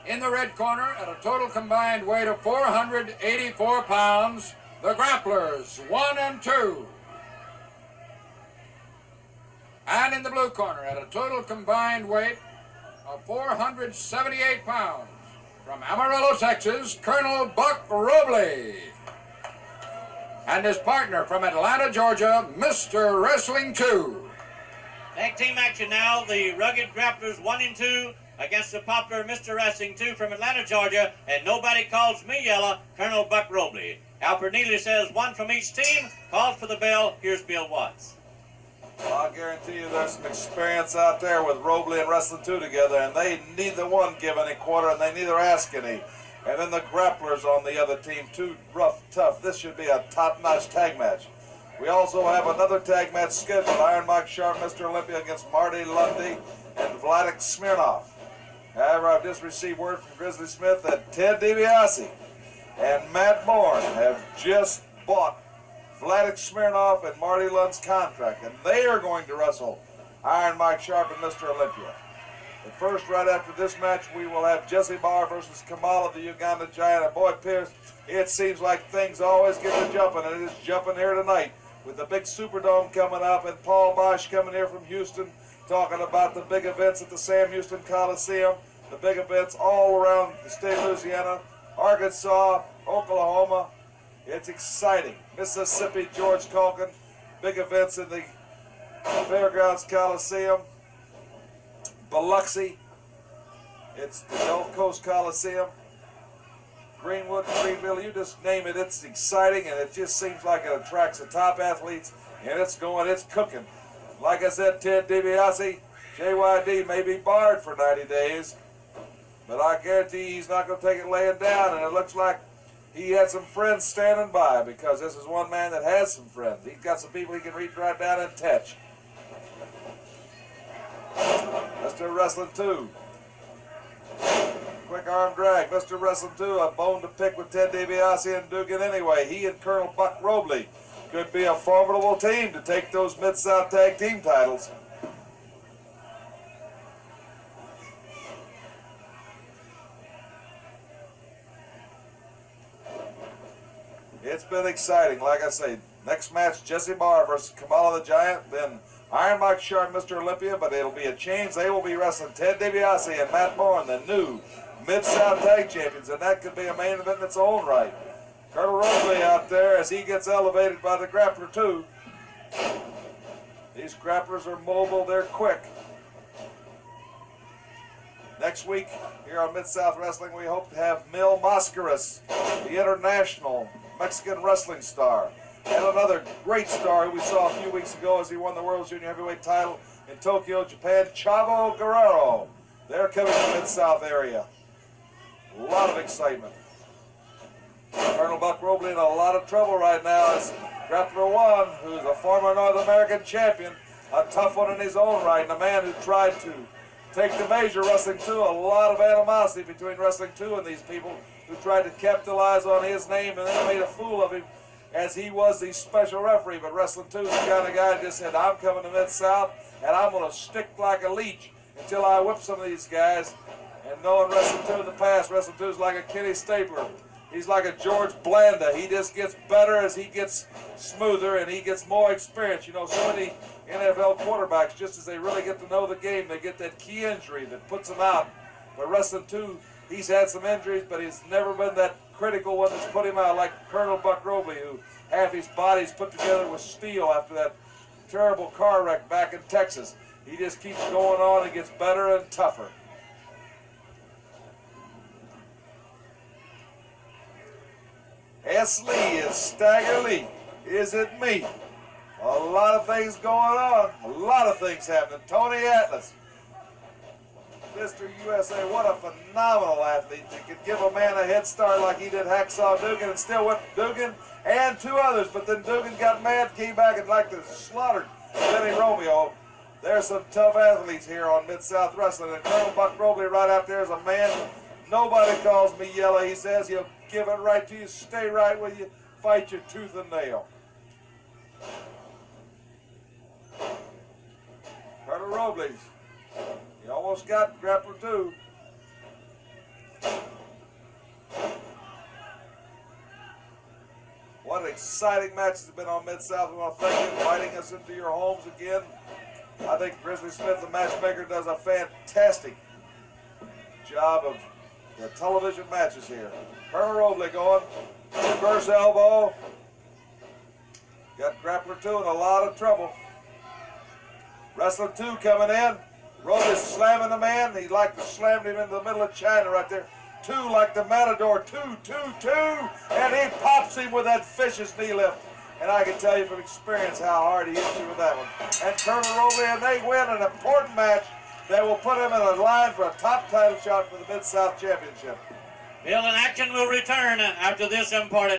In the red corner, at a total combined weight of 484 pounds, the grapplers, 1 and 2. And in the blue corner, at a total combined weight of 478 pounds, from Amarillo, Texas, Colonel Buck Robley. And his partner from Atlanta, Georgia, Mr. Wrestling 2. Tag team action now, the Rugged Grapplers 1 and 2 against the popular Mr. Wrestling 2 from Atlanta, Georgia, and nobody calls me yellow, Colonel Buck Robley. Alfred Neely says 1 from each team, calls for the bell. Here's Bill Watts. Well, I guarantee you there's some experience out there with Robley and Wrestling 2 together, and they neither one give any quarter, and they neither ask any. And then the grapplers on the other team, too rough, tough. This should be a top-notch tag match. We also have another tag match scheduled. Iron Mike Sharp, Mr. Olympia against Marty Lundy and Vladik Smirnov. However, I've just received word from Grizzly Smith that Ted DiBiase and Matt Bourne have just bought Vladik Smirnov and Marty Lund's contract, and they are going to wrestle Iron Mike Sharp and Mr. Olympia. But first, right after this match, we will have Jesse Barr versus Kamala, the Uganda Giant. And boy, Pierce, it seems like things always get to jumping, and it is jumping here tonight with the big Superdome coming up, and Paul Bosch coming here from Houston talking about the big events at the Sam Houston Coliseum, the big events all around the state of Louisiana, Arkansas, Oklahoma. It's exciting. Mississippi, George Calkin, big events in the Fairgrounds Coliseum, Biloxi, it's the Gulf Coast Coliseum, Greenwood, Greenville, you just name it, it's exciting, and it just seems like it attracts the top athletes, and it's cooking. Like I said, Ted DiBiase, JYD may be barred for 90 days, but I guarantee he's not going to take it laying down, and it looks like he had some friends standing by, because this is one man that has some friends. He's got some people he can reach right down and touch. Mr. Wrestling 2. Quick arm drag. Mr. Wrestling 2, a bone to pick with Ted DiBiase and Dugan anyway. He and Colonel Buck Robley could be a formidable team to take those Mid-South Tag Team titles. It's been exciting, like I say. Next match, Jesse Barr versus Kamala the Giant, then Iron Mike Sharp, Mr. Olympia, but it'll be a change. They will be wrestling Ted DiBiase and Matt Bourne, the new Mid-South Tag Champions, and that could be a main event in its own right. Colonel Robley out there as he gets elevated by the grappler too. These grapplers are mobile, they're quick. Next week, here on Mid-South Wrestling, we hope to have Mil Mascaras, the international Mexican wrestling star, and another great star who we saw a few weeks ago as he won the World Junior Heavyweight title in Tokyo, Japan, Chavo Guerrero. They're coming to the Mid-South area. A lot of excitement. Colonel Buck Robley in a lot of trouble right now as Grappler 1, who's a former North American champion, a tough one in his own right, and a man who tried to take the major. Wrestling 2, a lot of animosity between Wrestling 2 and these people who tried to capitalize on his name and then made a fool of him as he was the special referee. But Wrestling 2 is the kind of guy that just said, I'm coming to Mid-South and I'm going to stick like a leech until I whip some of these guys. And knowing Wrestling 2 in the past, Wrestling 2 is like a Kenny Stapler. He's like a George Blanda. He just gets better as he gets smoother and he gets more experience. You know, so many NFL quarterbacks, just as they really get to know the game, they get that key injury that puts them out. But Wrestling 2, he's had some injuries, but he's never been that critical one that's put him out, like Colonel Buck Robley, who half his body's put together with steel after that terrible car wreck back in Texas. He just keeps going on and gets better and tougher. S. Lee is Stagger Lee. Is it me? A lot of things going on. A lot of things happening. Tony Atlas, Mr. USA, what a phenomenal athlete that could give a man a head start like he did Hacksaw Dugan and still whipped Dugan and two others. But then Dugan got mad, came back and like to slaughter Benny Romeo. There's some tough athletes here on Mid-South Wrestling. And Colonel Buck Robley right out there is a man. Nobody calls me yellow. He says he'll give it right to you, stay right with you, fight you tooth and nail. Colonel Robley, he almost got Grappler 2. exciting matches have been on Mid-South. We want to thank you for inviting us into your homes again. I think Grizzly Smith, the matchmaker, does a fantastic job of the television matches here. Colonel Robley going, reverse elbow. Got grappler 2 in a lot of trouble. Wrestler 2 coming in. Robley slamming the man. He like to slam him into the middle of China right there. 2 like the Matador. 2, 2, 2. And he pops him with that vicious knee lift. And I can tell you from experience how hard he hits you with that one. And Colonel Robley, and they win an important match that will put him in a line for a top title shot for the Mid-South Championship. Bill, and action will return after this important